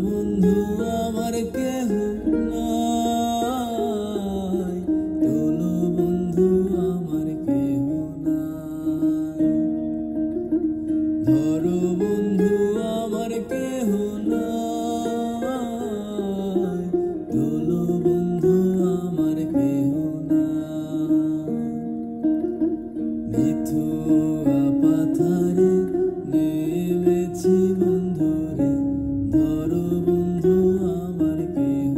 বন্ধু আমার কেহ নাই, তোলো বন্ধু আমার কেহ নাই। ধরো বন্ধু আমার কেহ নাই, তোলো বন্ধু আমার কেহ নাই। নিথুয়া পাথারে নেমেছি বন্ধুরে, ধরো বন্ধু আমার কেহ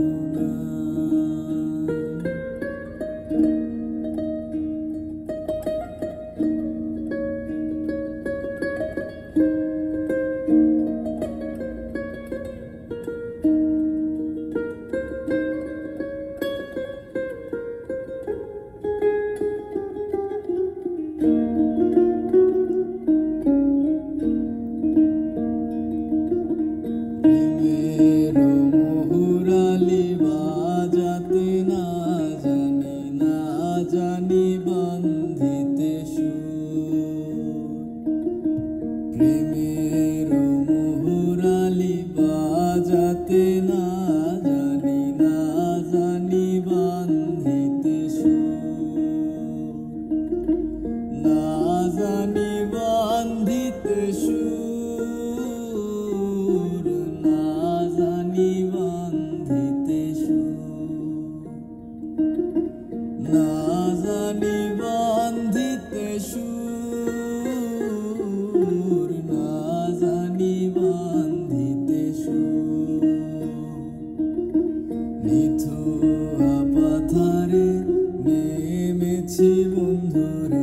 প্রেমের মুহুরালি বাজাতে না জানি বান্ধিতে সুর। প্রেমের মুহুরালি বাজাতে না জানি বান্ধিতে সুর। না জানি বান্ধিতে সুর, না জানি বান্ধিতে সুর, না জানি বান্ধিতে সুর, না জানি বান্ধিতে সুর। নিথুয়া পাথারে নেমেছি বন্ধুরে,